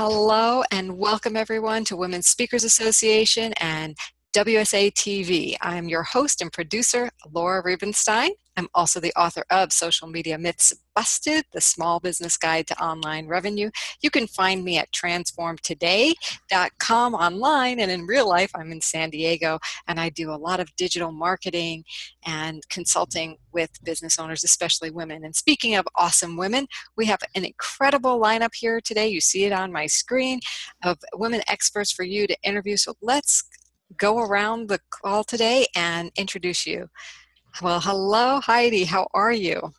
Hello and welcome everyone to Women's Speakers Association and WSA TV. I'm your host and producer, Laura Rubenstein. I'm also the author of Social Media Myths Busted, the Small Business Guide to Online Revenue. You can find me at transformtoday.com online, and in real life, I'm in San Diego, and I do a lot of digital marketing and consulting with business owners, especially women. And speaking of awesome women, we have an incredible lineup here today. You see it on my screen of women experts for you to interview. So let's go around the call today and introduce you. Well, hello, Heidi. How are you?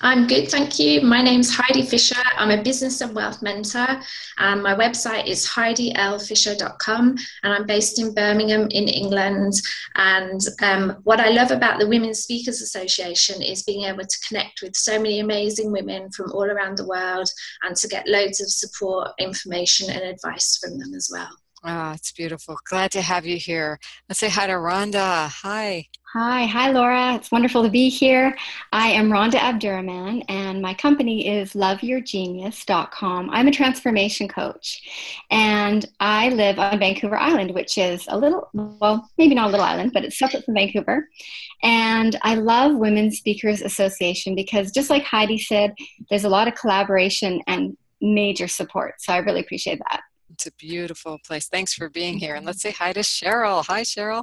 I'm good, thank you. My name's Heidi Fisher. I'm a business and wealth mentor, and my website is heidilfisher.com, and I'm based in Birmingham in England. And what I love about the Women's Speakers Association is being able to connect with so many amazing women from all around the world and to get loads of support, information and advice from them as well. Oh, it's beautiful. Glad to have you here. Let's say hi to Rhonda. Hi. Hi, Laura. It's wonderful to be here. I am Rhonda Abdurrahman, and my company is loveyourgenius.com. I'm a transformation coach, and I live on Vancouver Island, which is a little, well, maybe not a little island, but it's separate from Vancouver. And I love Women's Speakers Association because, just like Heidi said, there's a lot of collaboration and major support. So I really appreciate that. It's a beautiful place. Thanks for being here. And let's say hi to Cheryl. Hi, Cheryl.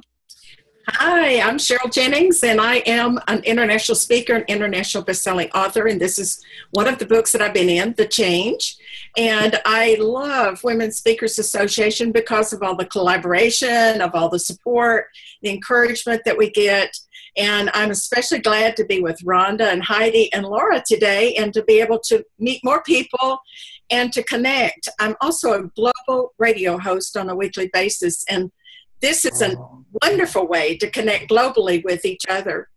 Hi, I'm Cheryl Jennings, and I am an international speaker and international best-selling author, and this is one of the books that I've been in, The Change. And I love Women's Speakers Association because of all the collaboration, of all the support, the encouragement that we get. And I'm especially glad to be with Rhonda and Heidi and Laura today and to be able to meet more people and to connect. I'm also a global radio host on a weekly basis, and this is a wonderful way to connect globally with each other.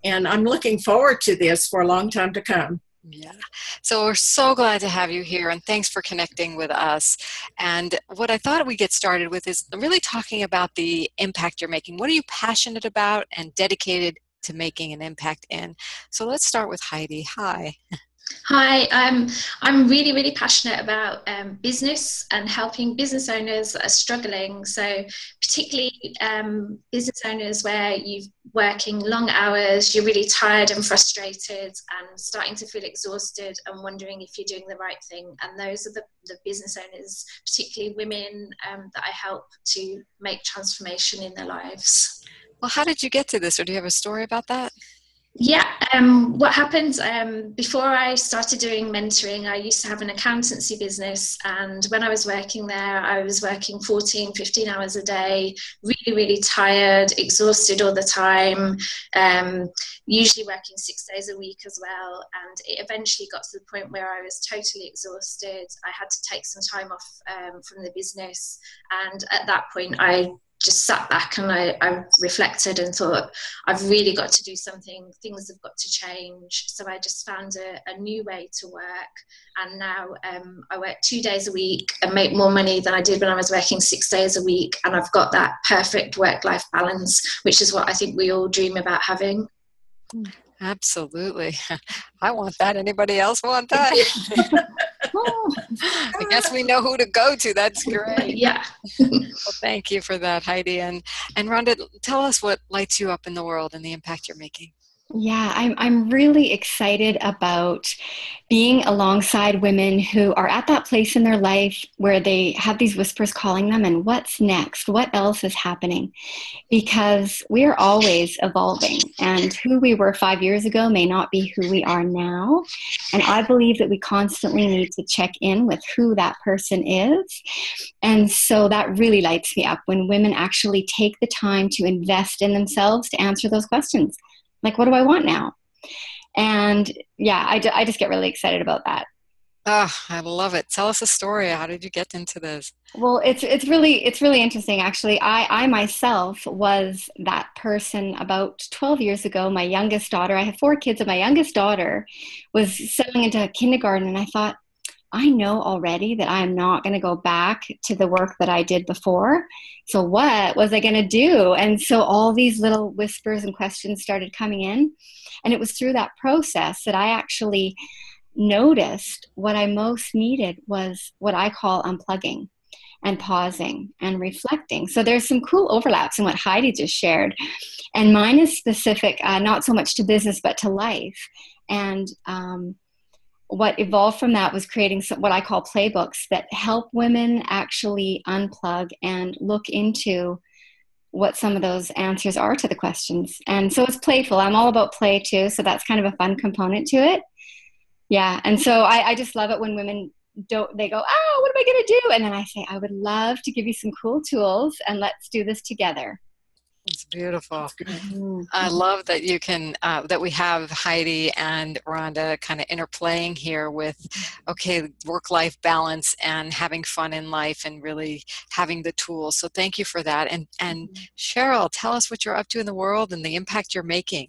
And I'm looking forward to this for a long time to come. Yeah. So we're so glad to have you here, and thanks for connecting with us. And what I thought we'd get started with is really talking about the impact you're making. What are you passionate about and dedicated to making an impact in? So let's start with Heidi. Hi. Hi, I'm really, really passionate about business and helping business owners that are struggling. So particularly business owners where you're working long hours, you're really tired and frustrated and starting to feel exhausted and wondering if you're doing the right thing. And those are the business owners, particularly women, that I help to make transformation in their lives. Well, how did you get to this, or do you have a story about that? Yeah, what happened before I started doing mentoring, I used to have an accountancy business, and when I was working there, I was working 14, 15 hours a day, really, really tired, exhausted all the time, usually working 6 days a week as well, and it eventually got to the point where I was totally exhausted. I had to take some time off from the business, and at that point I just sat back and I reflected and thought, I've really got to do something. Things have got to change. So I just found a new way to work. And now I work 2 days a week and make more money than I did when I was working 6 days a week. And I've got that perfect work-life balance, which is what I think we all dream about having. Absolutely. I want that. Anybody else want that? I guess we know who to go to. That's great. Yeah. Well, thank you for that, Heidi. And Rhonda, tell us what lights you up in the world and the impact you're making. Yeah, I'm really excited about being alongside women who are at that place in their life where they have these whispers calling them, and what's next? What else is happening? Because we are always evolving, and who we were 5 years ago may not be who we are now. And I believe that we constantly need to check in with who that person is. And so that really lights me up when women actually take the time to invest in themselves to answer those questions. Like, what do I want now? And yeah, I just get really excited about that. Oh, I love it. Tell us a story. How did you get into this? Well, it's really interesting, actually. I myself was that person about 12 years ago. My youngest daughter, I have 4 kids, and my youngest daughter was settling into kindergarten, and I thought, I know already that I'm not going to go back to the work that I did before. So what was I going to do? And so all these little whispers and questions started coming in. And it was through that process that I actually noticed what I most needed was what I call unplugging and pausing and reflecting. So there's some cool overlaps in what Heidi just shared. And mine is specific, not so much to business, but to life. And what evolved from that was creating what I call playbooks that help women actually unplug and look into what some of those answers are to the questions. And so it's playful. I'm all about play too. So that's kind of a fun component to it. Yeah. And so I just love it when women they go, oh, what am I going to do? And then I say, I would love to give you some cool tools and let's do this together. It's beautiful. I love that you can, that we have Heidi and Rhonda kind of interplaying here with, okay, work-life balance and having fun in life and really having the tools. So thank you for that. And Cheryl, tell us what you're up to in the world and the impact you're making.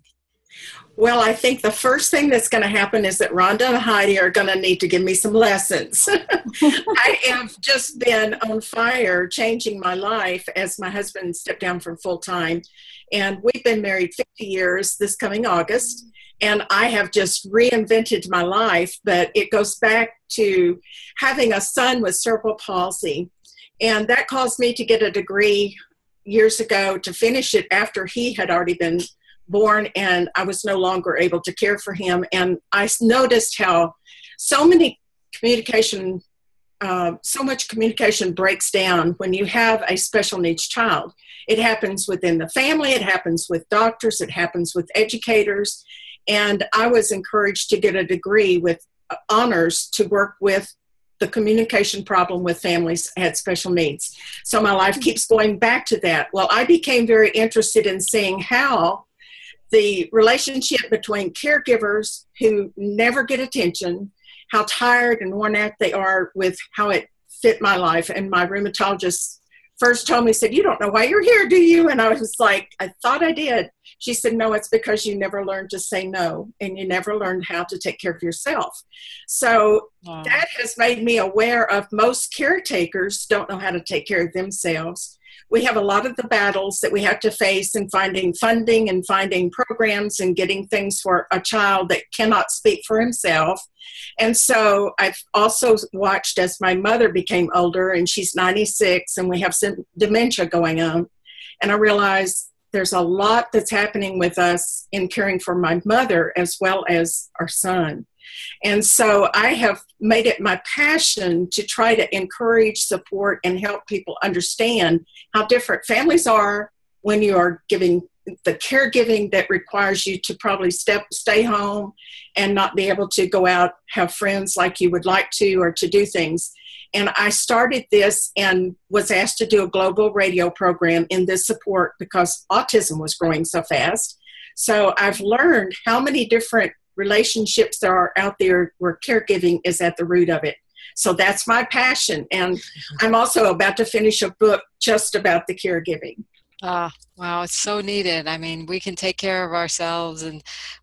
Well, I think the first thing that's going to happen is that Rhonda and Heidi are going to need to give me some lessons. I have just been on fire changing my life as my husband stepped down from full time. And we've been married 50 years this coming August. And I have just reinvented my life, but it goes back to having a son with cerebral palsy. And that caused me to get a degree years ago to finish it after he had already been born, and I was no longer able to care for him. And I noticed how so much communication breaks down when you have a special needs child. It happens within the family, it happens with doctors, it happens with educators. And I was encouraged to get a degree with honors to work with the communication problem with families that had special needs. So my life keeps going back to that. Well, I became very interested in seeing how the relationship between caregivers who never get attention, how tired and worn out they are with how it fit my life. And my rheumatologist first told me, said, you don't know why you're here, do you? And I was like, I thought I did. She said, no, it's because you never learned to say no and you never learned how to take care of yourself. So that has made me aware of most caretakers don't know how to take care of themselves. We have a lot of the battles that we have to face in finding funding and finding programs and getting things for a child that cannot speak for himself. And so I've also watched as my mother became older, and she's 96, and we have some dementia going on. And I realized there's a lot that's happening with us in caring for my mother as well as our son. And so I have made it my passion to try to encourage, support, and help people understand how different families are when you are giving the caregiving that requires you to probably stay home and not be able to go out, have friends like you would like to, or to do things. And I started this and was asked to do a global radio program in this support because autism was growing so fast. So I've learned how many different relationships there are out there where caregiving is at the root of it. So that's my passion. And I'm also about to finish a book just about the caregiving. Wow, it's so needed. I mean, we can take care of ourselves,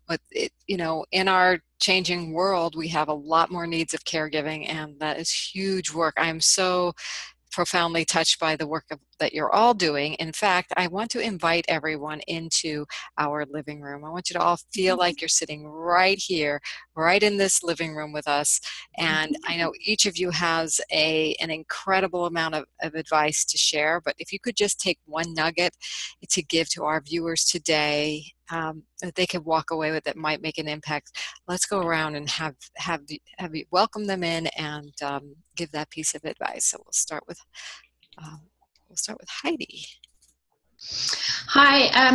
but in our changing world, we have a lot more needs of caregiving, and that is huge work. I'm so profoundly touched by the work that you're all doing. In fact, I want to invite everyone into our living room. I want you to all feel like you're sitting right here, right in this living room with us. And I know each of you has an incredible amount of advice to share, but if you could just take one nugget to give to our viewers today, that they could walk away with that might make an impact. Let's go around and have you welcome them in and give that piece of advice. So we'll start with Heidi. Hi,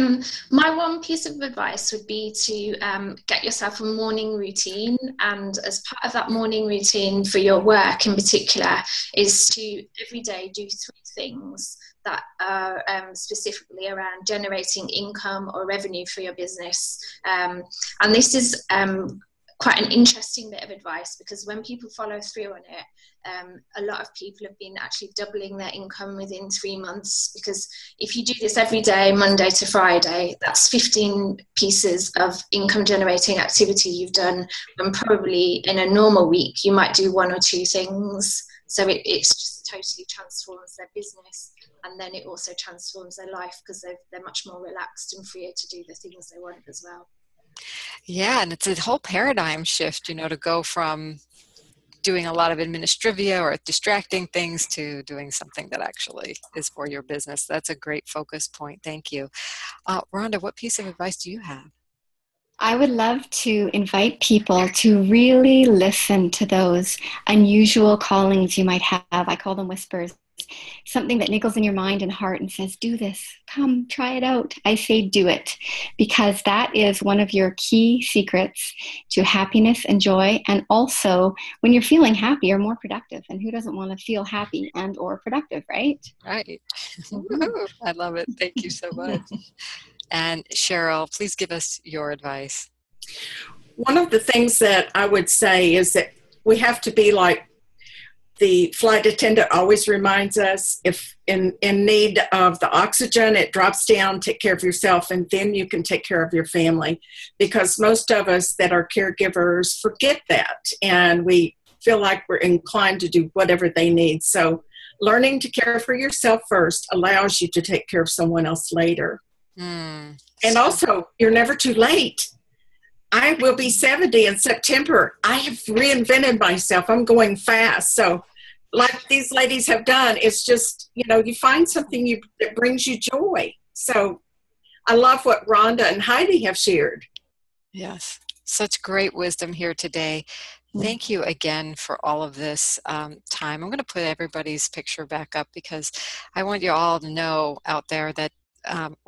my one piece of advice would be to get yourself a morning routine, and as part of that morning routine for your work in particular is to every day do 3 things that are specifically around generating income or revenue for your business. And this is quite an interesting bit of advice, because when people follow through on it, a lot of people have been actually doubling their income within 3 months, because if you do this every day, Monday to Friday, that's 15 pieces of income generating activity you've done, when probably in a normal week you might do 1 or 2 things. So it's just totally transforms their business, and then it also transforms their life, because they're much more relaxed and freer to do the things they want as well. Yeah, and it's a whole paradigm shift, to go from doing a lot of administrivia or distracting things to doing something that actually is for your business. That's a great focus point. Thank you. Rhonda, what piece of advice do you have? I would love to invite people to really listen to those unusual callings you might have. I call them whispers. Something that niggles in your mind and heart and says, do this, come try it out. I say do it, because that is one of your key secrets to happiness and joy. And also, when you're feeling happy, you're more productive. And who doesn't want to feel happy and or productive, right? Right. I love it. Thank you so much. And Cheryl, please give us your advice. One of the things that I would say is that we have to be like the flight attendant always reminds us, if in need of the oxygen, it drops down, take care of yourself, and then you can take care of your family. Because most of us that are caregivers forget that, and we feel like we're inclined to do whatever they need. So learning to care for yourself first allows you to take care of someone else later. And also, you're never too late. I will be 70 in September. I have reinvented myself. I'm going fast. So like these ladies have done, it's just, you find something that brings you joy. So I love what Rhonda and Heidi have shared. Yes, such great wisdom here today. Thank you again for all of this time. I'm going to put everybody's picture back up because I want you all to know out there that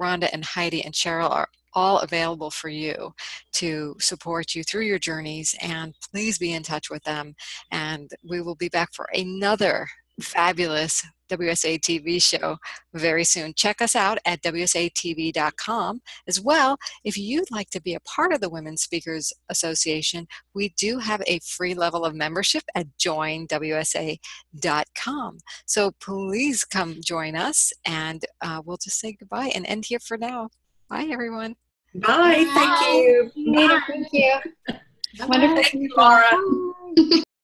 Rhonda and Heidi and Cheryl are all available for you to support you through your journeys, and please be in touch with them. And we will be back for another fabulous WSA TV show very soon. Check us out at WSATV.com as well. If you'd like to be a part of the Women Speakers Association, we do have a free level of membership at joinwsa.com. So please come join us, and we'll just say goodbye and end here for now. Bye, everyone. Bye. Thank you. Bye. Thank you. Wonderful. Thank you, Laura.